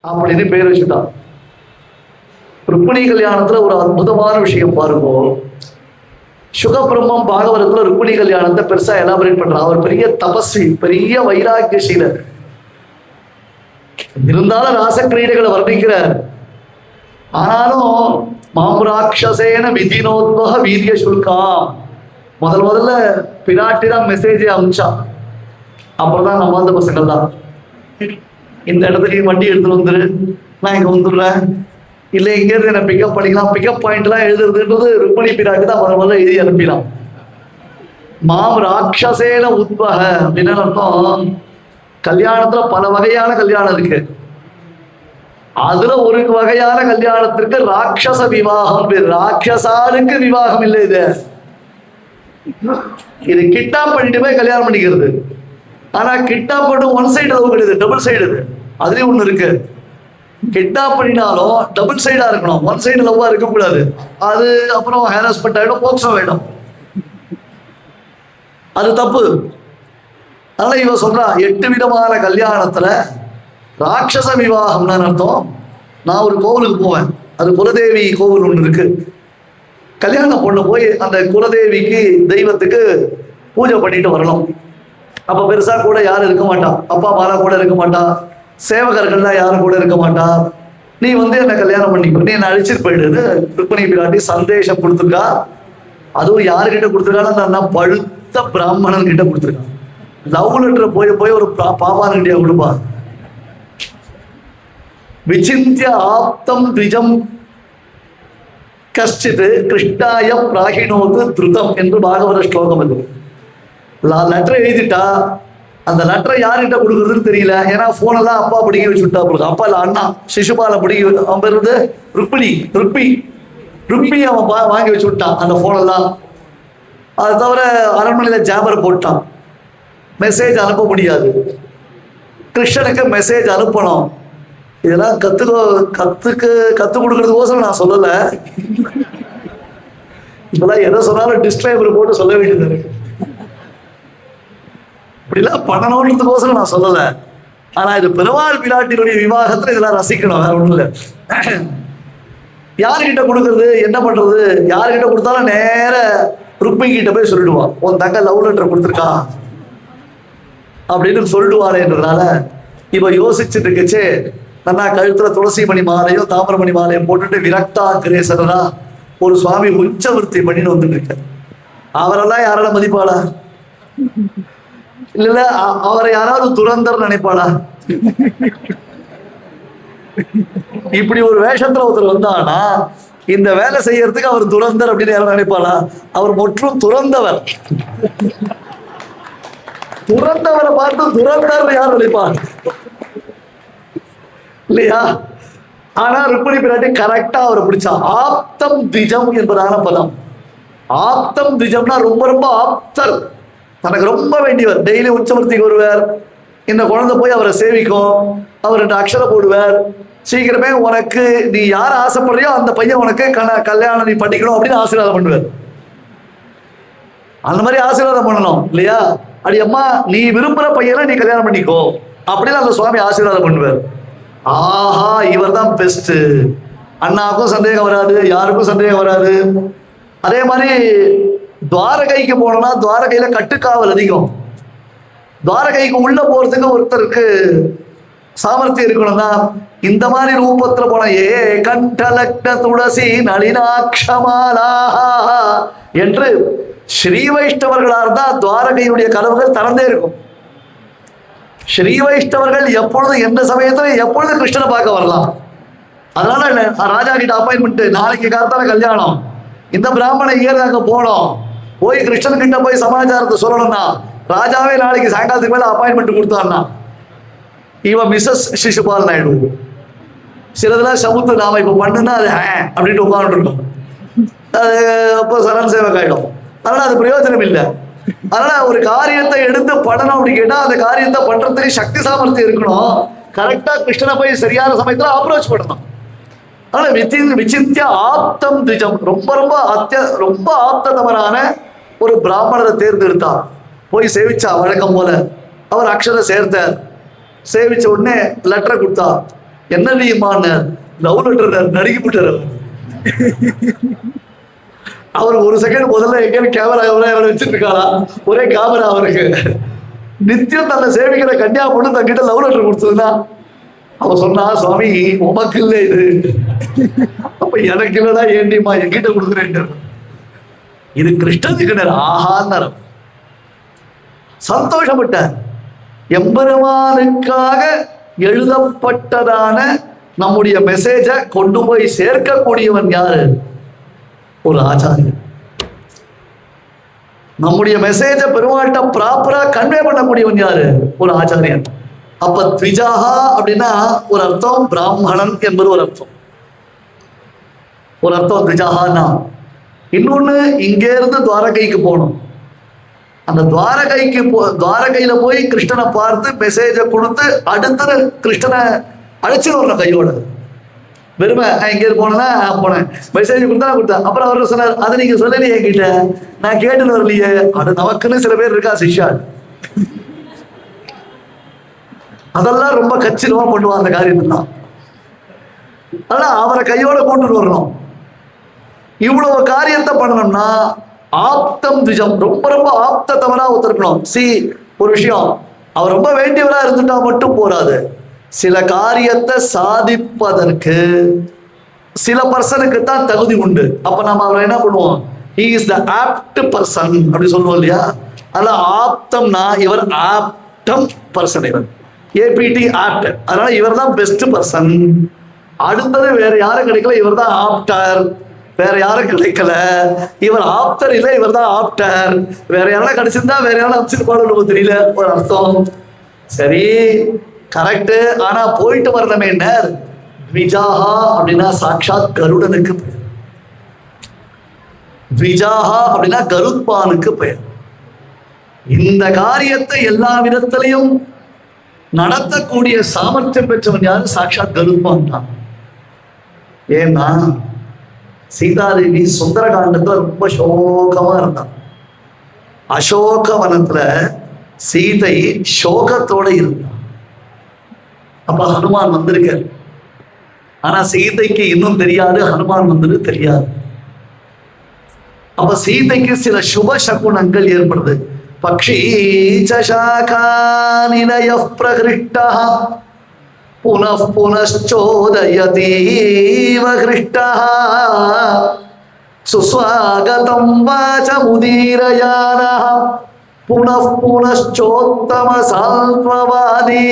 அப்படின்னு பேர் வச்சுட்டான். ருக்மிணி கல்யாணத்துல ஒரு அற்புதமான விஷயம் பாருங்க. சுகபிரம்மம் பாகவதத்துல ருக்மிணி கல்யாணத்தை பெருசா எலாபரேட் பண்றான். அவர் பெரிய தபஸ்வி, பெரிய வைராக்கியசீலர். இருந்தாலும் ராசக்கிரீடைகளை வர்ணிக்கிறார். ஆனாலும் மாம்ராட்சசேன விதினோத்வக வீரிய சுல்காம் முதல்ல பிராட்டிதான் மெசேஜே அமிச்சான். அப்புறம் தான் நம்ம அந்த பசங்கள் தான் இந்த இடத்துக்கு வண்டி எடுத்துட்டு வந்துரு, நான் இங்க வந்துடுறேன், இல்லை இங்க இருந்து என்ன பிக்கப் பண்ணிக்கலாம். பிக்கப் பாயிண்ட் எல்லாம் எழுதுறதுன்றது ருக்மிணி பிராட்டி தான் முதல்ல எழுதி அனுப்பிடலாம். மாம் ராட்சசேன உத்வக அப்படின்னு அர்த்தம். கல்யாணத்துல பல வகையான கல்யாணம் இருக்கு. அதுல ஒரு வகையான கல்யாணத்திற்கு ராட்சச விவாகம் பேர். ராட்சசாருக்கு விவாகம் இல்லை. இது கிட்டா பண்ணிட்டு போய் கல்யாணம் பண்ணிக்கிறது. ஆனா கிட்டா பண்ணி ஒன் சைடு லவ் கிடையாது, டபுள் சைடு. அதுலயும் ஒண்ணு இருக்கு. கிட்டா பண்ணினாலும் டபுள் சைடா இருக்கணும், ஒன் சைடு லவ்வா இருக்கக்கூடாது. அது அப்புறம் ஹாரஸ்மெண்ட் ஆயிடும், போக்சோ ஆயிடும். அது தப்பு. அதனால இவன் சொல்றான் 8 விதமான கல்யாணத்துல ராட்சச விவாகம்னு அர்த்தம். நான் ஒரு கோவிலுக்கு போவேன், அது குலதேவி கோவில் ஒன்று இருக்கு. கல்யாணம் பொண்ணு போய் அந்த குலதேவிக்கு தெய்வத்துக்கு பூஜை பண்ணிட்டு வரணும். அப்ப பெருசா கூட யாரும் இருக்க மாட்டா, அப்பா அம்மா கூட இருக்க மாட்டா, சேவகர்கள்லாம் யாரும் கூட இருக்க மாட்டா. நீ என்ன கல்யாணம் பண்ணிக்கோ, நீ என்ன அழிச்சிட்டு போயிடுன்னு ருக்மிணி பிராட்டி சந்தேஷம் கொடுத்துருக்கா. அதுவும் யாருக்கிட்ட கொடுத்துருக்கான்னு பழுத்த பிராமணன் கிட்ட கொடுத்துருக்கான். லவ் லெட்டர் போய் ஒரு பாபான் கிட்டே கொடுப்பா. விசிந்திய ஆப்தம் த்விஜம் கஷ்டித் கிருஷ்ணாய பிராகினோது திருதம் என்று பாகவத ஸ்லோகம் இது. லெட்டர் எழுதிட்டா அந்த லெட்டரை யார்கிட்ட கொடுக்குறதுன்னு தெரியல. ஏன்னா போனெல்லாம் அப்பா பிடிக்க வச்சுட்டா போடுங்க. அப்பா இல்லை அண்ணா சிசுபாலை பிடிக்க, அவன் பேர் ருக்மி அவன் வாங்கி வச்சு விட்டான் அந்த போனெல்லாம். அது தவிர அரண்மனையில ஜாபர் போட்டான். மெசேஜ் அனுப்ப முடியாது. கிருஷ்ணனுக்கு மெசேஜ் அனுப்பணும். இதெல்லாம் கத்து கொடுக்கறதுக்கோசரம் நான் சொல்லல. இப்பெல்லாம் எதை சொன்னாலும் டிஸ்ட்ரைவர் போட்டு சொல்ல வேண்டியது இருக்கு. இப்படிலாம் பண்ணணும்ன்றதுக்கோசரம் நான் சொல்லல. ஆனா இது பெருமாள் பிராட்டினுடைய விவாகத்துல இதெல்லாம் ரசிக்கணும், வேற ஒண்ணும் இல்லை. யாருக்கிட்ட கொடுக்கறது, என்ன பண்றது? யாருக்கிட்ட கொடுத்தாலும் நேர ருக்மிணி கிட்ட போய் சொல்லிடுவான், உன் தங்க லவ் லெட்டர் கொடுத்துருக்கா அப்படின்னு சொல்லிடுவாளேன்றதுனால இவ யோசிச்சுட்டு இருக்கச்சே நல்லா கழுத்துல துளசி மணி மாலையும் தாமிரமணி மாலையும் போட்டுட்டு விரக்தா கிரேசரனா ஒரு சுவாமி உச்சவர்த்தி பண்ணின்னு வந்துட்டு இருக்க. அவரெல்லாம் யாரால மதிப்பாளா? இல்ல அவரை யாராவது துரந்தர் நினைப்பாளா? இப்படி ஒரு வேஷத்துல ஒருத்தர் வந்தானா இந்த வேலை செய்யறதுக்கு அவர் துரந்தர் அப்படின்னு யாரும் நினைப்பாளா? அவர் முற்றும் துறந்தவர். துறந்தவரை பார்த்து துரந்தர் யார் நினைப்பார் இல்லையா? ஆனா ருக்மிணி பிராட்டி கரெக்டா அவரை பிடிச்சா. ஆப்தம் திஜம் என்பதான பதம். ஆப்தம் திஜம்னா ரொம்ப ரொம்ப ஆப்தர், தனக்கு ரொம்ப வேண்டியவர். டெய்லி உச்சவர்த்திக்கு வருவார். இந்த குழந்தை போய் அவரை சேவிக்கும், அவர் 2 அக்ஷரம் போடுவார். சீக்கிரமே உனக்கு நீ யார் ஆசைப்படுறியோ அந்த பையன் உனக்கு கல்யாணம் நீ பண்ணிக்கணும் அப்படின்னு ஆசீர்வாதம் பண்ணுவார். அந்த மாதிரி ஆசீர்வாதம் பண்ணணும் இல்லையா? அடி அம்மா நீ விரும்புற பையனை நீ கல்யாணம் பண்ணிக்கோ அப்படின்னு அந்த சுவாமி ஆசீர்வாதம் பண்ணுவார். ஆஹா இவர் தான் பெஸ்ட். அண்ணாவுக்கும் சந்தேகம் வராது, யாருக்கும் சந்தேகம் வராது. அதே மாதிரி துவாரகைக்கு போனோம்னா துவாரகையில கட்டுக்காவல் அதிகம். துவாரகைக்கு உள்ள போறதுக்கு ஒருத்தருக்கு சாமர்த்தியம் இருக்கணும்னா இந்த மாதிரி ரூபத்துல போன கண்டலக்ன துளசி நளினாட்சமாலா என்று ஸ்ரீ வைஷ்ணவர்களா இருந்தா துவாரகையுடைய கதவுகள் திறந்தே இருக்கும். ஸ்ரீ வைஷ்ணவர்கள் எப்பொழுதும் எந்த சமயத்துல எப்பொழுதும் கிருஷ்ணனை பார்க்க வரலாம். அதனால ராஜா கிட்ட அப்பாயின்மெண்ட், நாளைக்கு காத்தால கல்யாணம், இந்த பிராமணன் ஏறி அங்க போனோம், போய் கிருஷ்ணன் கிட்ட போய் சமாச்சாரத்தை சொல்லணும்னா ராஜாவே நாளைக்கு சாயங்காலத்துக்கு மேல அப்பாயின்மெண்ட் கொடுத்தான்னா இவன் மிஸ்ஸஸ் சிசுபால் நாயுடு. சிலதெல்லாம் சமுத்து நாம இப்ப பண்ணுன்னா அது அப்படின்ட்டு உட்காந்துட்டு இருக்கோம். அது அப்போ சரண் சேவக் ஆயிடும். அதனால அது பிரயோஜனம் இல்லை. அதனால ஒரு காரியத்தை எடுத்து பண்ணணும் அப்படின்னு கேட்டா அந்த காரியத்தை பண்றதுக்கு சக்தி சாமர்த்தியம் இருக்கணும். கரெக்டா கிருஷ்ணனை போய் சரியான சமயத்துல அப்ரோச் பண்ணணும். அதனால விசிந்திய ஆப்தம் திஜம் ரொம்ப ரொம்ப ஆப்ததமரான ஒரு பிராமணரை தேர்ந்தெடுத்தா. போய் சேவிச்சா வழக்கம் போல. அவர் அக்ஷரம் சேர்த்தார். சேவிச்ச உடனே லெட்டரை கொடுத்தா. என்ன நீமான லவ் லெட்டர் நடுக்கி விட்டார். அவர் ஒரு செகண்ட் முதல்ல எங்க கேமரா வச்சுட்டு இருக்காரா, ஒரே கேமரா அவருக்கு. நித்தியம் தன்னை சேவிக்கிற கன்னியா பொண்ணு தங்கிட்ட லவ் லெட்டர் கொடுத்ததுன்னா அவ சொன்னா, சுவாமி உமக்கு இல்லை இது, அப்ப எனக்கு இல்லடா ஏண்டிமா என்கிட்ட கொடுக்குறேன். இது கிருஷ்ணனுக்கு ஆஹான்னு சந்தோஷப்பட்டார். எம்பெருமானுக்காக எழுதப்பட்டதான நம்முடைய மெசேஜை கொண்டு போய் சேர்க்கக்கூடியவன் யாரு? ஒரு ஆச்சாரியன். நம்முடைய மெசேஜை பெருமாள்கிட்ட ப்ராப்பரா கன்வே பண்ணக்கூடியவன் யாரு? ஒரு ஆச்சாரியன். அப்ப த்விஜாஹா அப்படின்னா ஒரு அர்த்தம் பிராமணன் என்பது ஒரு அர்த்தம். ஒரு அர்த்தம் த்விஜாஹான்னா. இன்னொன்னு, இங்கே இருந்து துவாரகைக்கு போகணும். அந்த துவாரகையில போய் கிருஷ்ணனை பார்த்து மெசேஜை கொடுத்து அடுத்தது கிருஷ்ணனை அழைச்சிட்டு வரணும் கையோட. வெறுமை இங்கே போனேன்னா போனேன், மெசேஜ் கொடுத்தா கொடுத்தேன். அப்புறம் அவர் சொன்னார், அதை நீங்க சொல்லலையே என்கிட்ட, நான் கேட்டுன்னு வரலையே. அது நமக்குன்னு சில பேர் இருக்கா சிஷ்யா, அதெல்லாம் ரொம்ப கச்சிதமா பண்ணுவான் அந்த காரியத்தான். ஆனா அவரை கையோட கூட்டுட்டு வரணும். இவ்வளவு காரியத்தை பண்ணணும்னா ஆப்தம் திஜம், ரொம்ப ரொம்ப ஆப்தத்தவரா ஒத்துருக்கணும். ஒரு விஷயம், அவர் ரொம்ப வேண்டியவரா இருந்துட்டா மட்டும் போராது. சில காரியத்தை சாதிப்பதற்கு சில பர்சனுக்கு தான் தகுதி உண்டு. அப்ப நம்ம அவரை என்ன பண்ணுவோம், he is the apt person அப்படி சொல்லுவோம் இல்லையா. அதனால ஆப்தம்னா இவர் ஆப்டம் பர்சன், இவர் ஏபிடி ஆப்ட். அதனால இவர் தான் பெஸ்ட் பர்சன். அடுத்தது வேற யாரும் கிடைக்கல, இவர் தான் ஆப்டர். வேற யாரும் கிடைக்கல, இவர் ஆப்டர் இல்லை, இவர் தான் ஆப்டர். வேற யாரும் கிடைச்சிருந்தா வேற யாரும் அமைச்சிருப்பாடு தெரியல ஒரு அர்த்தம். சரி, கரெக்ட். ஆனா போயிட்டு வரணுமே என்ன, த்விஜாஹா அப்படின்னா சாட்சாத் கருடனுக்கு பெயர். த்விஜாஹா அப்படின்னா கருத்பானுக்கு பெயர். இந்த காரியத்தை எல்லா விதத்திலையும் நடத்தக்கூடிய சாமர்த்தியம் பெற்றவன் யாரு? சாட்சாத் கருத்பான் தான். ஏன்னா சீதாதேவி சுந்தரகாண்டத்துல ரொம்ப சோகமா இருந்தான். அசோகவனத்துல சீதை சோகத்தோட இருந்தான். அப்ப ஹனுமான் வந்திருக்காரு. ஆனா சீதைக்கு இன்னும் தெரியாது ஹனுமான் வந்தது தெரியாது. அப்ப சீதைக்கு சில சுப சகுனங்கள் ஏற்படுது. பக்ஷி சாகா நிலைய பிரகிருஷ்டா புனః புனச்சோதயதீவ கிருஷ்டः சுஸ்வாகதம் வாசமுதீரயானः புனః புனச்சோத்தம சாத்வவாதி.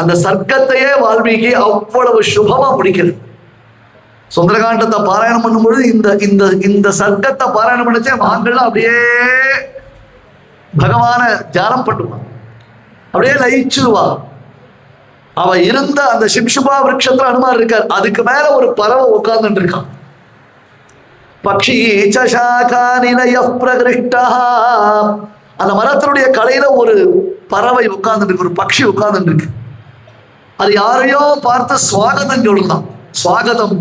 அந்த சர்க்கத்தையே வால்மீகி அவ்வளவு சுபமா முடிக்கிறது. சுந்தரகாண்டத்தை பாராயணம் பண்ணும்பொழுது இந்த சர்க்கத்தை பாராயணம் பண்ணிச்சே மகான்கள்லாம் அப்படியே பகவான தியானம் பண்ணுவான், அப்படியே லயிச்சுருவா. அவ இருந்த அந்த சிம்சுபா விருட்சத்துல அனுமார் இருக்கார், அதுக்கு மேல ஒரு பறவை உட்கார்ந்துட்டு இருக்கான். பக்ஷி சாகா நிலைய பிரகிருஷ்டா, அந்த மரத்தினுடைய கலையில ஒரு பறவை உட்கார்ந்துட்டு இருக்கு, ஒரு பக்ஷி உட்கார்ந்துட்டு இருக்கு. அது யாரையோ பார்த்து சுவாகதம் சொல்றான். சுவாகதம்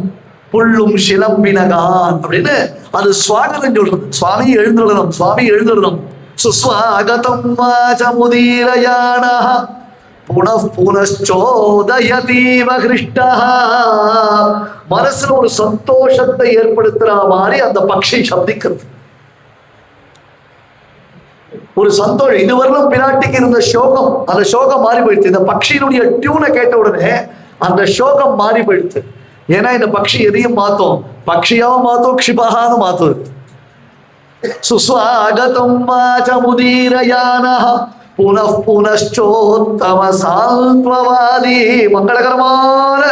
புல்லும் சிலம்பினகான் அப்படின்னு அது சுவாகதம் சொல்றது. சுவாமி எழுந்துள்ளதும், சுவாமி எழுந்துள்ளதும். சுஸ்வாகதம் வாசமுதீரயானः புனః புனச்சோதயதீவ கிருஷ்டः. மனசுல ஒரு சந்தோஷத்தை ஏற்படுத்துற மாதிரி அந்த பக்ஷி சப்திக்கிறது. ஒரு சந்தோஷம். இதுவரையிலும் பிராட்டிக்கு இருந்த சோகம், அந்த சோகம் மாறி போயிடுச்சு. இந்த பக்ஷியினுடைய டியூனை கேட்ட உடனே அந்த சோகம் மாறி போயிடுச்சு. ஏன்னா இந்த பக்ஷி எதையும் மாத்தோம், பக்ஷியாவும் மாத்தோம், க்ஷிபகான்னு மாத்தோம். சுஸ்வாகதம் வாசமுதீரயானः புனః புனச்சோத்தம சாத்வவாதி. மங்களகரமான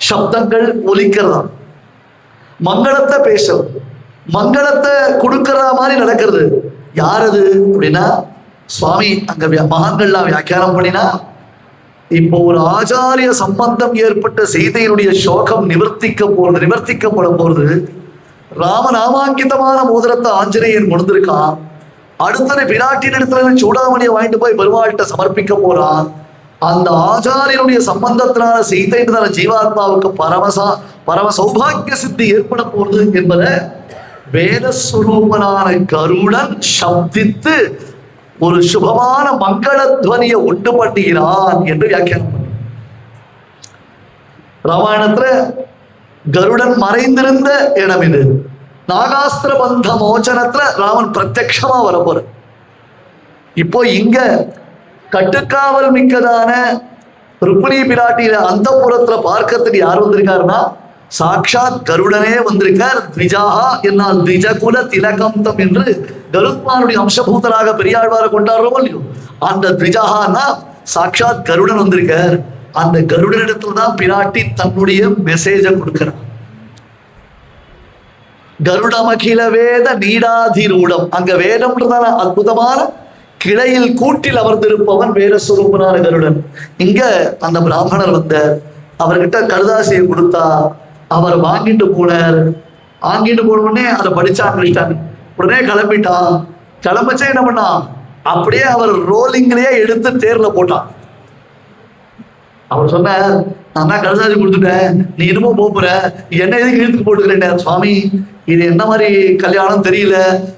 சப்தங்கள் ஒலிக்கிறதா, மங்களத்தை பேசுறது, மங்களத்தை கொடுக்கற மாதிரி நடக்கிறது. யாரது அப்படின்னா சுவாமி அங்க மகான்கள்லாம் வியாக்கியானம் பண்ணினா, இப்போ ஒரு ஆச்சாரிய சம்பந்தம் ஏற்பட்ட செய்தியினுடைய சோகம் நிவர்த்திக்கப்பட போறது. ராமநாமாங்கிதமான மோதிரத்தை ஆஞ்சநேயன் கொண்டிருக்கான். அடுத்தது பிராட்டின் இடத்துல சூடாமணியை வாங்கிட்டு போய் பெருமாள்கிட்ட சமர்ப்பிக்க போறான். அந்த ஆச்சாரியனுடைய சம்பந்தத்தினால சீதையினால ஜீவாத்மாவுக்கு பரம சௌபாகிய சித்தி ஏற்பட போறது என்பதை வேதஸ்வரூபனான கருடன் சப்தித்து ஒரு சுபமான மங்களத்வனியை உண்டு பண்ணுகிறான் என்று வியாக்கியானம் பண்ண. ராமாயணத்துல கருடன் மறைந்திருந்த இடம் இது. நாகாஸ்திர பந்த மோச்சனத்துல ராமன் பிரத்யக்ஷமா வரப்போற. இப்போ இங்க கட்டுக்காவல் மிக்கதான ருக்மிணி பிராட்டியில அந்த புறத்துல பார்க்கறதுக்கு யார் வந்திருக்காருன்னா சாட்சாத் கருடனே வந்திருக்கார். த்விஜாஹா என்னால் த்விஜகுல திலகந்தம் என்று கருத்மானுடைய அம்சபூதராக பெரியாழ்வார கொண்டாடுறோம் இல்லையோ, அந்த த்விஜாஹான்னா சாட்சாத் கருடன் வந்திருக்கார். அந்த கருடனிடத்துல தான் பிராட்டி தன்னுடைய மெசேஜ கொடுக்கிறார். கருடமகில வேத நீடாதிரூடம், அங்க வேதம்ன்றதான அற்புதமான கிளையில் கூட்டில் அமர்ந்திருப்பவன் வேதஸ்வரூபனான கருடன். இங்க அந்த பிராமணர் வந்தார், அவர்கிட்ட கடுதாசியை கொடுத்தா, அவர் வாங்கிட்டு போனார். வாங்கிட்டு போன உடனே அதை படிச்சான், உடனே கிளம்பிட்டான். கிளம்பச்சே என்ன பண்ணான், அப்படியே அவர் ரோலிங்லயே எடுத்து தேர்ல போட்டான். அவர் சொன்னார், நான் தான் கடுதாசி கொடுத்துட்டேன், நீ இன்னமும் போற, என்ன எதுக்கு இழுத்துக்கு போட்டுக்கிறேன். சுவாமி, இது என்ன மாதிரி கல்யாணம் தெரியல,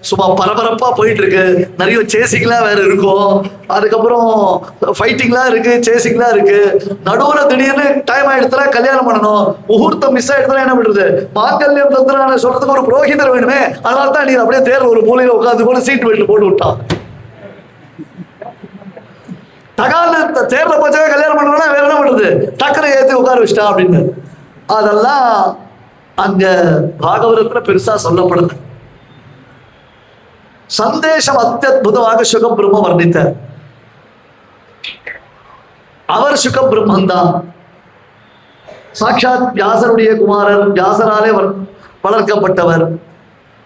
சும்மா பரபரப்பா போயிட்டு இருக்கு, நிறைய சேசிங்லாம் வேற இருக்கும், அதுக்கப்புறம் ஃபைட்டிங்லாம் இருக்கு, சேசிங்லாம் இருக்கு, நடுவுல திடீர்னு டைம் ஆயிடுத்துல கல்யாணம் பண்ணணும், முகூர்த்தம் மிஸ் ஆயிடுத்துல என்ன பண்றது, மாங்கல்யம் தந்திரான சொல்றதுக்கு ஒரு புரோகிதர் வேணுமே, அதனால தான் நீ அப்படியே தேர்ல ஒரு மூலையில உட்காந்து கூட சீட் பெல்ட் போட்டு விட்டான். தகால தேர்ல போச்சாவே கல்யாணம் பண்ணணும்னா வேற என்ன பண்றது, டக்குனு ஏற்றி உட்கார வச்சிட்டா அப்படின்னு. அதெல்லாம் அங்க பாகவதத்துல பெருசா சொல்லப்படுது. சந்தேஷம் அத்தியுதமாக சுக பிரம்ம வர்ணித்தார். அவர் சுக பிரம்மன் தான், சாட்சாத் வியாசருடைய குமாரர், வியாசராலே வளர்க்கப்பட்டவர்.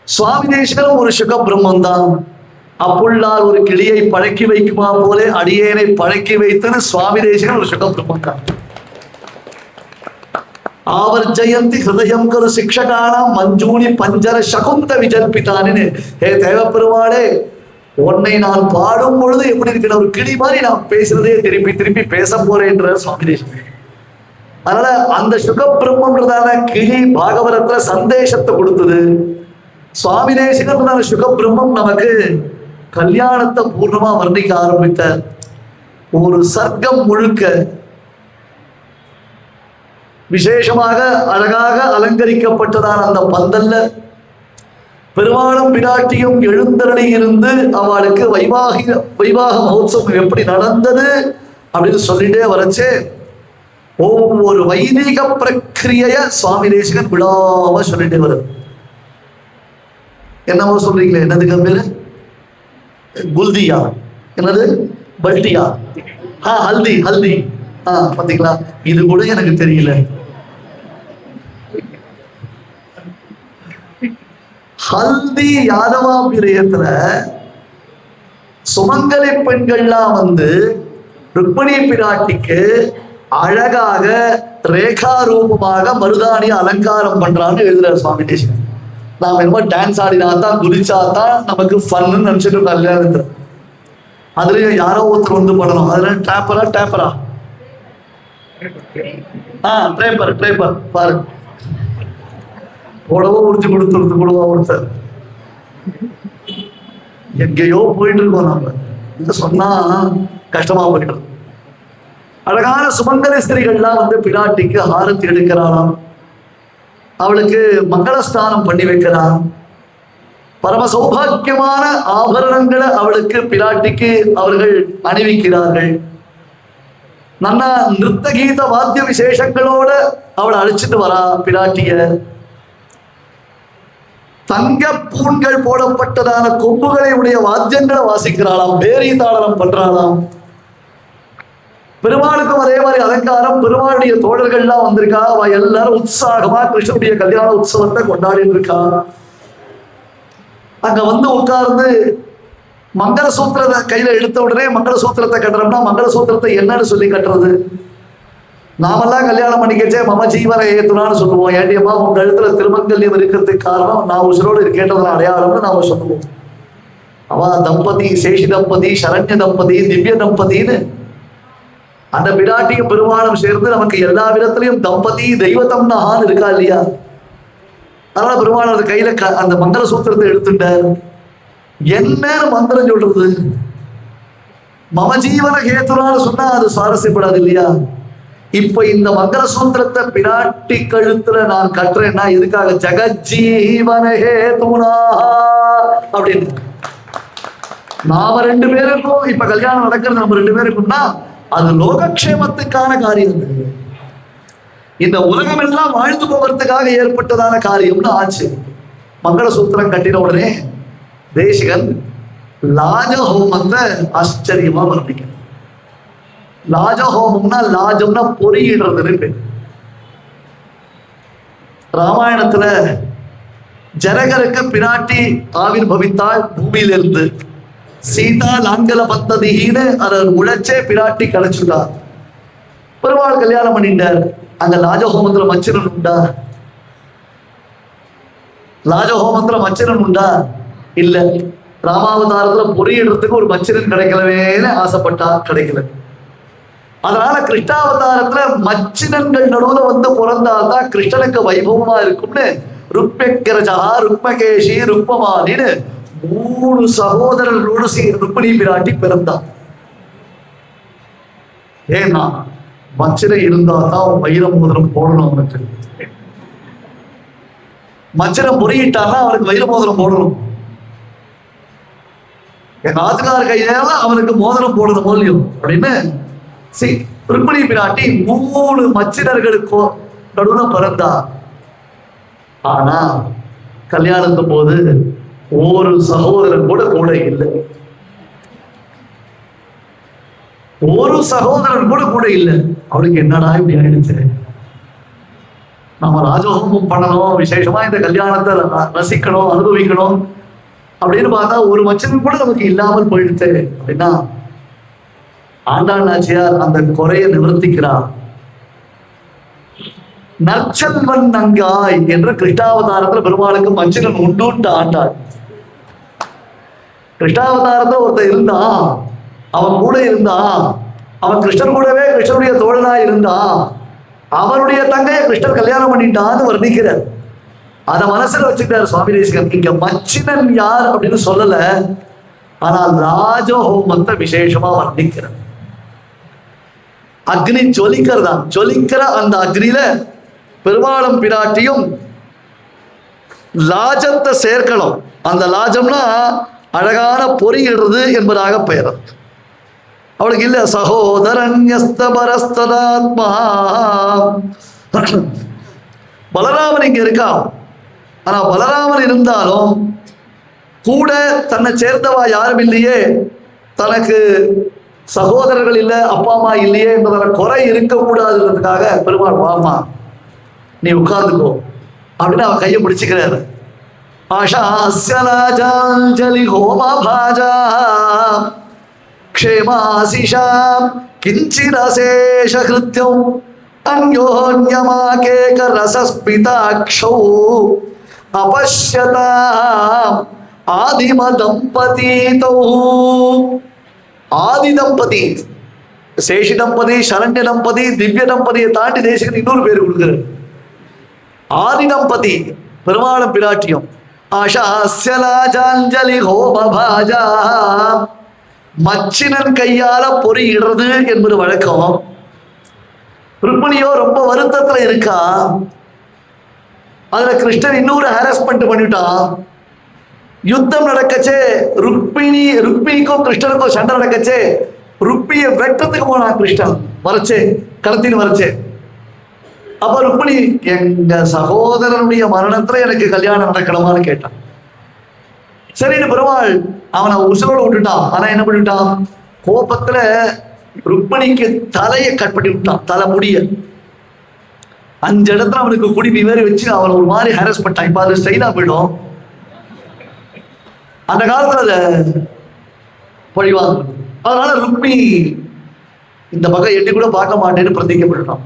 சுவாமி தேசிகரும் ஒரு சுக பிரம்மன் தான். அப்புள்ளால் ஒரு கிளியை பழக்கி வைக்குமா போலே அடியேனை பழக்கி வைத்தது சுவாமி தேசிகன் ஒரு சுக பிரம்மன் தான். ஆவர் ஜெயந்தி ஹிருதயம் கரு சிக்ஷகானாம் மஞ்சூனி பஞ்சர சகுந்த விஜல்பித்தானு. ஹே தேவப்பெருமாளே, உன்னை நான் பாடும் பொழுது எப்படி இருக்கிற ஒரு கிளி மாதிரி நான் பேசுறதே திருப்பி திருப்பி பேச போறேன்ற சுவாமி தேசிகன். அதனால அந்த சுக பிரம்மன்றதான கிளி பாகவதத்துல சந்தேஷத்தை கொடுத்தது. சுவாமி தேசிகன் சுக பிரம்மம் நமக்கு கல்யாணத்தை பூர்ணமா வர்ணிக்க ஆரம்பித்த ஒரு சர்க்கம் முழுக்க விசேஷமாக அழகாக அலங்கரிக்கப்பட்டதான அந்த பந்தல்ல பெருமாளும் பிராட்டியும் எழுந்தருளி இருந்து அவளுக்கு வைவாக மகோத்சவம் எப்படி நடந்தது அப்படின்னு சொல்லிட்டே வரச்சே ஒவ்வொரு வைதிக பிரக்கிரிய சுவாமி தேசிகன் விடாம சொல்லிட்டே வருது. என்னவோ சொல்றீங்களே, என்னதுக்கு பேரு குல்தியா, என்னது பல்டியா, ஹல்தி ஹல்தி, பாத்தீங்களா, இது கூட எனக்கு தெரியல. ஹல்தி யாதவாபிரயத்துல சுமங்கலி பெண்கள்லாம் வந்து ருக்மிணி பிராட்டிக்கு அழகாக ரேகா ரூபமாக மருதாணிய அலங்காரம் பண்றான்னு எழுதுற சுவாமி தேசிகன். நாம என்னமோ டான்ஸ் ஆடினாதான் குதிச்சாதான் நமக்கு ஃபன்னு நினைச்சிட்டு கல்யாணத்துல. அதுலயும் யாரோ ஒருத்தர் வந்து பண்ணணும். அதுல டேப்பரா ட்ரேப்பர் பாரு, புடவை உடிச்சு கொடுத்துருது கூடவா ஒருத்தர். எங்கேயோ போயிட்டு இருக்கோம், நம்ம இங்க சொன்னா கஷ்டமா போயிட்டு. அழகான சுமங்கல ஸ்திரீகள்லாம் வந்து பிராட்டிக்கு ஆரத்தி எடுக்கிறாளாம், அவளுக்கு மங்களஸ்தானம் பண்ணி வைக்கிறான். பரம சௌபாக்கியமான ஆபரணங்களை அவளுக்கு பிராட்டிக்கு அவர்கள் அணிவிக்கிறார்கள். நல்ல நிறுத்த கீத வாத்திய விசேஷங்களோட அவளை அழைச்சிட்டு வரா பிராட்டிய. தங்க பூண்கள் போடப்பட்டதான கொம்புகளை உடைய வாத்தியங்களை வாசிக்கிறாளாம், பேரி தாளனம் பண்றாளாம். பெருமாளுக்கும் அதே மாதிரி அலங்காரம். பெருமாளுடைய தோழர்கள்லாம் வந்திருக்கா, அவ எல்லாரும் உற்சாகமா கிருஷ்ணனுடைய கல்யாண உற்சவத்தை கொண்டாடிட்டு இருக்கா. அங்க வந்து உட்கார்ந்து மங்களசூத்திரத்தை கையில எடுத்த உடனே மங்களசூத்திரத்தை கட்டுறோம்னா மங்களசூத்திரத்தை என்னன்னு சொல்லி கட்டுறது? நாமெல்லாம் கல்யாணம் பண்ணிக்கச்சே மம ஜீவன ஏத்துனான்னு சொல்லுவோம். ஏண்டியம்மா உங்க இடத்துல திருமங்கல்யம் இருக்கிறதுக்கு காரணம் நான் உசுரோடு இருக்கேன்றதுல அடையாளம்னு நாம சொல்லுவோம். அவ தம்பதி, சேஷி தம்பதி, சரண்ய தம்பதி, திவ்ய தம்பதின்னு அந்த பிராட்டியும் பெருமாளும் சேர்ந்து நமக்கு எல்லா விதத்திலையும் தம்பதி தெய்வத்தம் நகான்னு இருக்கா இல்லையா? அதனால பெருமாள் அந்த கையில அந்த மந்திர சூத்திரத்தை எடுத்துட்டார். என்ன மந்திரம் சொல்றது? மம ஜீவன கேத்துனான்னு சொன்னா அது சுவாரஸ்யப்படாது இல்லையா? இப்ப இந்த மங்களசூத்திரத்தை பிராட்டி கழுத்துல நான் கட்டுறேன்னா எதுக்காக? ஜெகஜீவன ஹேதுனா அப்படின்னு. நாம 2 பேருக்கும் இப்ப கல்யாணம் நடக்கிறது நம்ம 2 பேருக்கும்னா அது லோகக்ஷேமத்துக்கான காரியம். இந்த உலகம் எல்லாம் வாழ்ந்து போவதற்காக ஏற்பட்டதான காரியம்னு ஆச்சு. மங்களசூத்திரம் கட்டின உடனே தேசிகன் லாஜஹோமத்தை ஆச்சரியமா வர்ணிக்க. லாஜஹோமம்னா, லாஜம்னா பொறியிடுறதுன்னு பேர். ராமாயணத்துல ஜனகருக்கு பிராட்டி ஆவிர் பவித்தாள் பூமியிலிருந்து. சீதா லாங்கல பத்ததின்னு அதை உழைச்சே பிராட்டி கிடைச்சுட்டார். பெருமாள் கல்யாணம் பண்ணிட்டார். அங்க லாஜஹோமத்துல மச்சிரன் உண்டா? லாஜஹோமத்துல மச்சிரன் உண்டா? இல்ல. ராமாவதாரத்துல பொறியிடுறதுக்கு ஒரு மச்சிரன் கிடைக்கலவேன்னு ஆசைப்பட்டா, கிடைக்கல. அதனால கிருஷ்ணாவதாரத்துல மச்சினன்கள் நடுவுல வந்து பிறந்தால்தான் கிருஷ்ணனுக்கு வைபவமா இருக்கும்னு ருக்மகேரஜா, ருக்மகேஷி, ருக்மமானின்னு 3 சகோதரர்களோடு ருக்மிணி பிராட்டி பிறந்தார். ஏன்னா மச்சிரை இருந்தா தான் வைர மோதிரம் போடணும். அவனுக்கு மச்சிரம் பொறியிட்டான்னா அவனுக்கு வைர மோதிரம் போடணும். எங்க ஆத்துக்கார கையில அவனுக்கு மோதிரம் போடணும் மூலியம் அப்படின்னு ருக்மிணி பிராட்டி 3 மச்சினர்களுக்கோ நடுவுல பிறந்தா. ஆனா கல்யாணத்து போது ஒரு சகோதரன் கூட கூட இல்லை. ஒரு சகோதரன் கூட கூட இல்லை. அவளுக்கு என்னடா இப்படி ஆயிடுச்சு? நம்ம ராஜஹோமம் பண்ணணும், விசேஷமா இந்த கல்யாணத்தை ரசிக்கணும், அனுபவிக்கணும் அப்படின்னு பார்த்தா ஒரு மச்சன் கூட நமக்கு இல்லாமல் போயிடுச்சு. அப்படின்னா ஆண்டாள் நாச்சியார் அந்த குறையை நிவர்த்திக்கிறார். நற்செல்வன் நங்காய் என்ற கிருஷ்ணாவதாரத்துல பெருமாளுக்கு மச்சனன் உண்டு ஆண்டாள். கிருஷ்ணாவதாரத்துல ஒருத்தர் இருந்தா, அவன் கூட இருந்தா, அவன் கிருஷ்ணன் கூடவே கிருஷ்ணனுடைய தோழனா இருந்தா, அவனுடைய தங்கைய கிருஷ்ணன் கல்யாணம் பண்ணிட்டான்னு வர்ணிக்கிறார். அதை மனசுல வச்சுக்கிட்டார் சுவாமி தேசிகன். இங்க மச்சினன் யார் அப்படின்னு சொல்லல, ஆனால் ராஜஹோமத்தை விசேஷமா வர்ணிக்கிறார். அக்னி ஜொலிக்கிறதா, ஜொலிக்கிற அந்த அக்னியில பெருமாளும் பிராட்டியும் லாஜத்தை சேர்க்கணும். அந்த லாஜம்னா அழகான பொறியிடுறது என்பதாக பெயர். அவளுக்கு இல்ல சகோதரன்யஸ்தபரஸ்ததாத்மா. பலராமன் இங்க இருக்கா. ஆனா பலராமன் இருந்தாலும் கூட தன்னை சேர்ந்தவா யாரும் இல்லையே, தனக்கு சகோதரர்கள் இல்லை, அப்பா அம்மா இல்லையே என்பதான குறை இருக்கக்கூடாதுன்றதுக்காக பெருமாள் வாமா நீ உட்கார்ந்துக்கோ அப்படின்னு அவன் கையை பிடிச்சுக்கிறாரு. ஆஷாஸ்யலாஜாஞ்சலி ஹோமபாஜா க்ஷேமாசிஷாம் கிஞ்சிரசேஷ கிருத்யம் அன்யோன்யமாகேக ரசஸ்பிதாக்ஷௌ அபஷ்யதாம் ஆதிம தம்பதீதௌ. ஆதி தம்பதி, சேஷி தம்பதி, சரண்ய தம்பதி, திவ்ய தம்பதியை தாண்டி தேசிகன் இன்னொரு பேர் கொடுக்குற ஆதி தம்பதி பெருமாளும் பிராட்டியும். ஆஷாஸ்யலாஜாஞ்சலி ஹோமபாஜா, மச்சினன் கையால பொறியிடுறது என்பது வழக்கம். ருக்மிணியோ ரொம்ப வருத்தத்துல இருக்கா. அதுல கிருஷ்ணன் இன்னொரு ஹாரஸ்மெண்ட் பண்ணிட்டான். யுத்தம் நடக்கச்சே ருக்மிணிக்கும் கிருஷ்ணனுக்கும் சண்டை நடக்கச்சே ருக்மியை வெட்டத்துக்கு போனான் கிருஷ்ணன் வரச்சே, களத்தின் வரச்சே. அப்ப ருக்மிணி எங்க சகோதரனுடைய மரணத்துல எனக்கு கல்யாணம் நடக்கணுமான்னு கேட்டான். சரின்னு பெருமாள் அவனை உசுரோட விட்டுட்டான். ஆனா என்ன பண்ணிவிட்டான், கோபத்துல ருக்மிணிக்கு தலையை கட் பண்ணி விட்டான், தலை முடிய 5 இடத்துல அவனுக்கு குடிமி வேறு வச்சு அவன் ஒரு மாதிரி ஹாரஸ் பண்ணிட்டான். இப்ப அது ஸ்டைலா போயிடும். அந்த காலத்துல அதை பழிவாங்க. அதனால ருக்மிணி இந்த பக்கம் எட்டி கூட பார்க்க மாட்டேன்னு பிரதிக்கப்பட்டுட்டான்.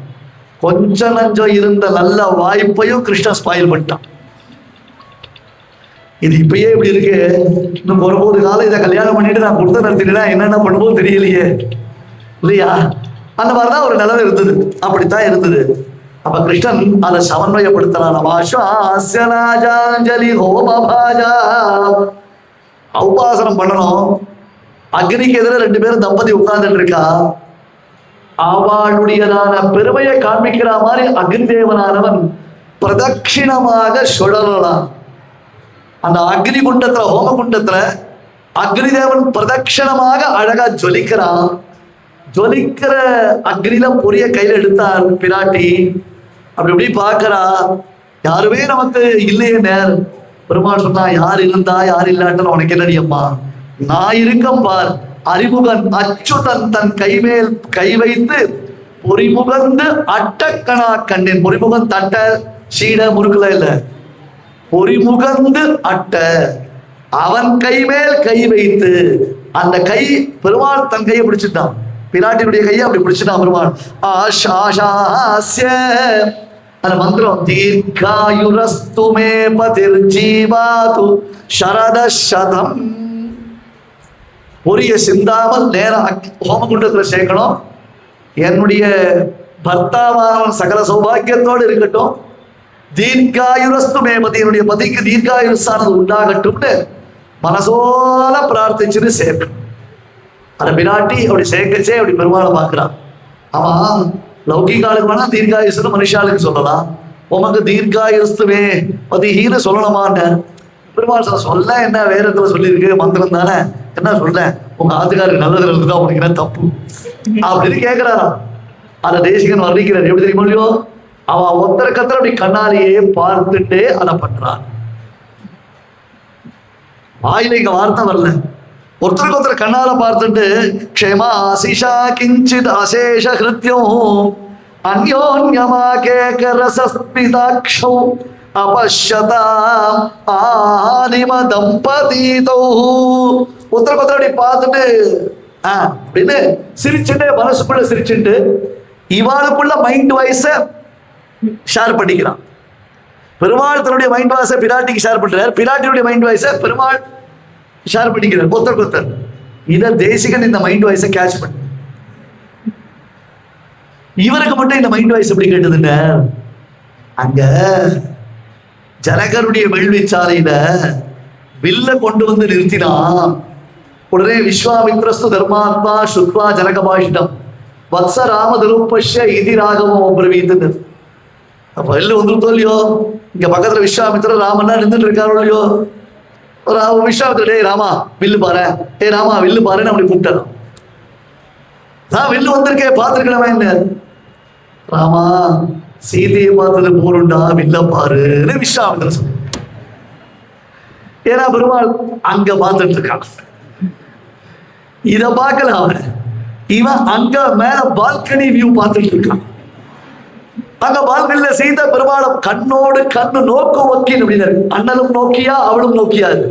கொஞ்சம் நஞ்சம் இருந்த நல்ல வாய்ப்பையும் கிருஷ்ணன் ஸ்பாயில் பண்ணிட்டான். இது இப்பயே இப்படி இருக்கு, இன்னும் வரும்போது காலம் இதை கல்யாணம் பண்ணிட்டு நான் கொடுத்த நடத்தினா என்னென்ன பண்ணும்போது தெரியலையே இல்லையா? அந்த மாதிரிதான் ஒரு நிலைமை இருந்தது. அப்படித்தான் இருந்தது. அப்ப கிருஷ்ணன் அதை சமன்வயப்படுத்தினான். ஹோமபாஜா உபாசனம் பண்ணணும். அக்னிக்கு எதிர 2 பேரும் தம்பதி உட்கார்ந்துட்டு இருக்கா. அவளுடையதான பெருமையை காண்பிக்கிற மாதிரி அக்னி தேவனானவன் பிரதட்சிணமாக சுழலாம். அந்த அக்னி குண்டத்துல, ஹோம குண்டத்துல அக்னி தேவன் பிரதட்சிணமாக அழகா ஜொலிக்கிறான். ஜொலிக்கிற அக்னில பொரிய கையில எடுத்தார் பிராட்டி. அப்படி இப்படி பாக்குறா, யாருமே நமக்கு இல்லையே நேர். பெருமாள் சொன்னா, யார் இருந்தா யார் இல்லாட்டன்னு உனக்கு என்னடி அம்மா, நான் இருக்கேன் பார். அறிமுகன் அச்சுதன் தன் கைமேல் கை வைத்து பொறிமுகந்து அட்டக்கணா கண்டேன். பொறிமுகன் தட்ட சீட முறுக்குல இல்ல, பொறிமுகந்து அட்ட, அவன் கைமேல் கை வைத்து, அந்த கை பெருமாள் தன் கையை பிடிச்சிட்டான், பிராட்டியுடைய கையை அப்படி பிடிச்சிட்டான் பெருமாள். ஆஷாஷாஸ்ய அந்த மந்திரம், தீர்காயுரஸ்துமே பதிர் ஜீவாது சரத சதம். பொரிய சிந்தாமல் நேரம் ஹோமகுண்டத்துல சேர்க்கணும். என்னுடைய பர்த்தாவான சகல சௌபாகியத்தோடு இருக்கட்டும். தீர்காயுரஸ்து மேபதி, என்னுடைய பதிக்கு தீர்காயுரஸ்தானது உண்டாகட்டும்னு மனசோல பிரார்த்திச்சுன்னு சேர்க்கணும். அந்த பிராட்டி அப்படி சேர்க்கச்சே அப்படி பெருமாளை பார்க்கிறான். அவன் லௌகிகாலுக்கு வேணா தீர்காயுஸ்னு மனுஷாளுக்கு சொல்லலாம், உமக்கு தீர்காயுஸ்துவே பதிஹீன்னு சொல்லணுமான்னு பெருமாள் சொல்ல. என்ன வேற இடத்துல சொல்லியிருக்கு, மந்திரம் தானே, என்ன சொல்ல, உங்க ஆத்துக்காருக்கு நல்லது இருக்குதா, உனக்கு என்ன தப்பு அப்படின்னு கேட்கிறாராம். அதை தேசிகன் வர்ணிக்கிறார். எப்படி தெரியுமா இல்லையோ, அவன் ஒருத்தர கத்தர அப்படி கண்ணாலேயே பார்த்துட்டே அதை பண்றான். வாயில இங்க வார்த்தை வரல, ஒருத்தருக்கு ஒருத்தர் கண்ணால பார்த்துட்டு க்ஷேமா ஆசிஷா கிஞ்சித் அசேஷ கிருத்தியம் அந்யோன்யமா கேகரசஸ்மிதாக்ஷௌ அபஷ்யதாம் ஆனிம தம்பதீதௌ. ஒருத்தருக்கு ஒருத்தர் அப்படி பார்த்துட்டு அப்படின்னு சிரிச்சுட்டு, மனசுக்குள்ள சிரிச்சுட்டு இவாளுக்குள்ள மைண்ட் வாய்ஸ ஷேர் பண்ணிக்கிறான். பெருமாள் தன்னுடைய மைண்ட் வாய்ஸை பிராட்டிக்கு ஷேர் பண்றார், பிராட்டியுடைய மைண்ட் வாய்ஸை பெருமாள் ஷேர் பண்ணிக்கிறார் ஒருத்தருக்கு ஒருத்தர். இத தேசிகன் இந்த மைண்ட் வாய்ஸை கேட்ச் பண்ணி, இவருக்கு மட்டும் இந்த மைண்ட் வாய்ஸ் எப்படி கேட்டதுன்னு அங்க ஜனகருடைய வெள்விச்சாலையில வில்ல கொண்டு வந்து நிறுத்தினான். உடனே விஸ்வாமித்ரஸ்து தர்மாத்மா சுத்வா ஜனக பாஷிடம் வத்ச ராமதருப்பஷ்ய இதி ராகவம் பிரவீத்துன்னு. அப்ப வெளில வந்துருத்தோ இல்லையோ, இங்க பக்கத்துல விஸ்வாமித்திர ராமன்னா நின்றுட்டு இருக்காரோ இல்லையோ, விஸ்வாமித்திர டே ராமா வில்லு பாரு, ஏ ராமா வில்லு பாருன்னு அப்படி கூப்பிட்டான். நான் வில்லு வந்திருக்கேன் பார்த்துருக்கணுமே என்ன, ராமா சீதையை பார்த்தது போருண்டா வில்ல பாருன்னு விஸ்வாமித்திர சொன்ன. ஏன்னா பெருமாள் அங்க பார்த்துட்டு இருக்கான், இத பார்க்கல அவன், இவன் அங்க மேல பால்கனி வியூ பார்த்துட்டு இருக்கான். அங்க பால்கனில சீதை பெருமாளம் கண்ணோடு கண்ணு நோக்கு வக்கீல் அப்படின்னாரு. அண்ணனும் நோக்கியா அவளும் நோக்கியாது,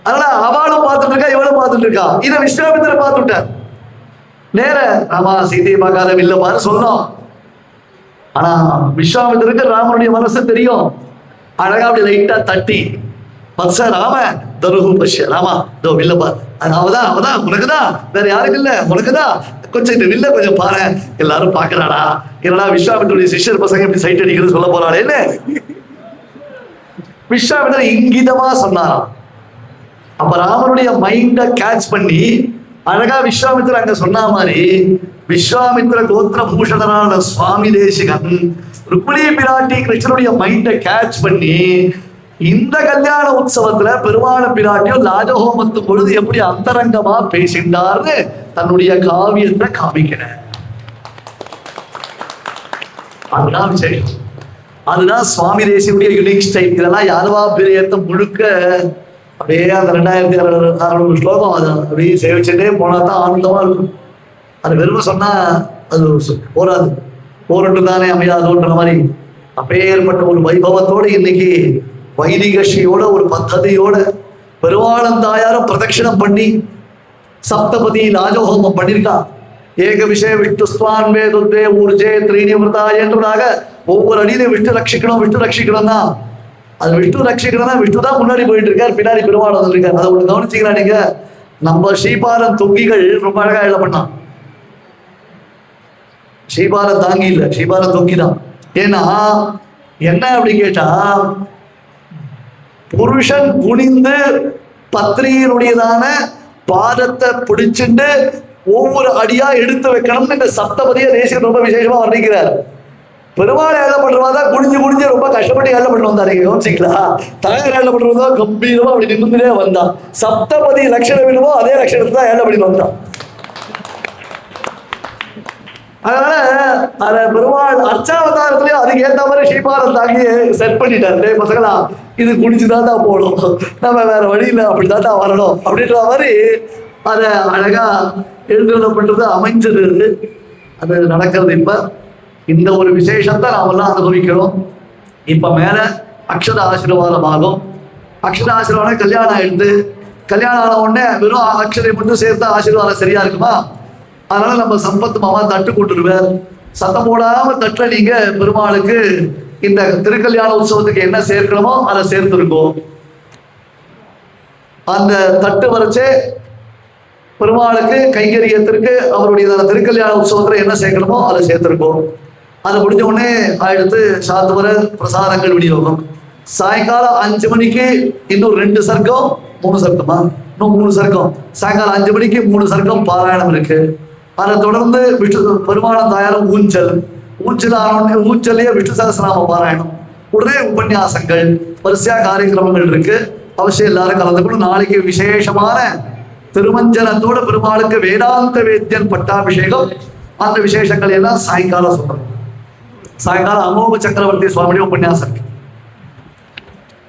அதனால அவளும் பார்த்துட்டு இருக்கா இவளும் பார்த்துட்டு இருக்கா. இதை விஸ்வாமித்திர பார்த்துட்டார். நேர ராமா சீதையை பார்க்காத வில்ல பாரு சொன்னோம். ஆனா விஸ்வாமித்திரருக்கு ராமனுடைய மனசு தெரியும். அழகா அப்படி லைட்டா தட்டி பத்ச ராம தருகு பஷ்ய, ராமா இதோ வில்ல பாரு, அவதான் அவதான் உனக்குதான், வேற யாருக்கு இல்ல உனக்குதான், கொஞ்சம் இந்த வில்ல கொஞ்சம் பாரு, எல்லாரும் பாக்குறாடா. என்னடா விஸ்வாமித்திரனுடைய சிஷ்யர் பசங்க இப்படி சைட் அடிக்கிறது சொல்ல போறாளேன்னு விஸ்வாமித்திரர் இங்கிதமா சொன்னாராம். அப்ப ராமனுடைய மைண்ட கேட்ச் பண்ணி அழகா விஸ்வாமித்திரர் அங்க சொன்ன மாதிரி விஸ்வாமித்திர கோத்திர பூஷணரான சுவாமி தேசிகன் ருக்மிணி பிராட்டி கிருஷ்ணனுடைய மைண்ட கேட்ச் பண்ணி இந்த கல்யாண உற்சவத்துல பெருமாள பிராட்டியும் லாஜஹோமத்து பொழுது எப்படி அந்தரங்கமா பேசிட்டார்னு தன்னுடைய காவியத்தை காமிக்கிறேன். அதுதான் விஷயம், அதுதான் சுவாமி தேசியுடைய யுனிக் ஸ்டைல். இதெல்லாம் யாதவா பிரியத்தம் முழுக்க அப்படியே அந்த 2600 ஸ்லோகம் அதை அப்படியே சேவிச்சுட்டே போனா தான் ஆனந்தமா இருக்கும். அது வெறும் சொன்னா அது போராது, போரட்டு தானே அமையாதோன்ற மாதிரி அப்பேற்பட்ட ஒரு வைபவத்தோடு இன்னைக்கு வைதிகஷியோட ஒரு பத்ததியோட பெருமாளந்தாயாரும் பிரதட்சிணம் பண்ணி சப்தபதி லாஜஹோமம் பண்ணியிருக்கா. ஏக விஷய விஷ்ணுஸ்வான் வேதுத்தே ஊர்ஜே த்ரீனிவிரதா என்றதாக ஒவ்வொரு அடியிலையும் விஷ்ணு ரட்சிக்கணும் தான். அது விஷ்ணு ரட்சிக்கணும்னா விஷ்ணு தான் முன்னாடி போயிட்டு இருக்கார், பின்னாடி பெருமாள் வந்துருக்காரு. அதை ஒன்று கவனிச்சிக்கலாம் நீங்க. நம்ம ஸ்ரீபாலன் தொங்கிகள் ரொம்ப அழகா எழுத பண்ணான். ஸ்ரீபாலன் தாங்கி இல்லை, ஸ்ரீபாலன் தொங்கி தான். ஏன்னா என்ன அப்படி கேட்டா, புருஷன் குனிந்து பத்னியினுடையதான பாதத்தை பிடிச்சிட்டு ஒவ்வொரு அடியா எடுத்து வைக்கணும்னு இந்த சப்தபதியை தேசியம் ரொம்ப விசேஷமா வர்ணிக்கிறார். பெருமாள் ஏழை பண்றவாதான் குடிஞ்சு குடிஞ்சு ரொம்ப கஷ்டப்பட்டு ஏழை பண்ணி வந்தா. நீங்க யோசிச்சிங்களா? தலைவர் ஏழை பண்றதா கம்பீரமா அப்படி நின்றுட்டே வந்தான். சப்தபதி லட்சணம் வேணுமோ அதே லட்சணத்தை தான் ஏழை பண்ணி வந்தான். அதனால அத பெருமாள் அர்ச்சாவதாரத்திலயும் அதுக்கு ஏத்த மாதிரி ஸ்ரீபாதம் தாங்கி செட் பண்ணிட்டாரு. பசங்களா இது குடிச்சுதான் தான் போகணும், நம்ம வேற வழி இல்லை, அப்படிதான் தான் வரணும் அப்படின்ற மாதிரி அதை அழகா எழுதுப்பட்டது அமைஞ்சது. அது நடக்கிறது. இப்ப இந்த ஒரு விசேஷத்தை நாமெல்லாம் அனுபவிக்கிறோம். இப்ப மேல அக்ஷர ஆசீர்வாதம் ஆகும். அக்ஷர ஆசீர்வாதம் கல்யாணம் ஆயிடுது. கல்யாணம் ஆன உடனே வெறும் அக்ஷரை மட்டும் சேர்த்தா ஆசீர்வாதம் சரியா இருக்குமா? அதனால நம்ம சம்பத் மாமா தட்டு கூட்டுருவார். சத்தம் போடாம தட்டுல நீங்க பெருமாளுக்கு இந்த திருக்கல்யாண உற்சவத்துக்கு என்ன சேர்க்கணுமோ அதை சேர்த்திருக்கோம். அந்த தட்டு வரைச்சே பெருமாளுக்கு கைங்கரியத்திற்கு அவருடைய திருக்கல்யாண உற்சவத்துல என்ன சேர்க்கணுமோ அதை சேர்த்திருக்கோம். அதை முடிஞ்ச உடனே அடுத்து சாத்துவர பிரசாதங்கள் விநியோகம். சாயங்காலம் 5 மணிக்கு இன்னும் 2 சர்க்கம் 3 சர்க்கமா இன்னும் 3 சர்க்கம். சாயங்காலம் 5 மணிக்கு 3 சர்க்கம் பாராயணம் இருக்கு. அதை தொடர்ந்து விஷ்ணு பெருமாளம் தாயாரும் ஊஞ்சல் ஆனோடனே ஊஞ்சலையே விஷ்ணு சகஸ்ரநாம பாராயணம். உடனே உபன்யாசங்கள் வரிசையா காரியக்கிரமங்கள் இருக்கு. அவசியம் எல்லாரும் கலந்துக்கணும். நாளைக்கு விசேஷமான திருமஞ்சனத்தோட பெருமாளுக்கு வேதாந்த வேத்தியன் பட்டாபிஷேகம். அந்த விசேஷங்கள் எல்லாம் சாயங்காலம் சொல்றோம். சாயங்காலம் அமோக சக்கரவர்த்தி சுவாமியுடைய உபன்யாசம்.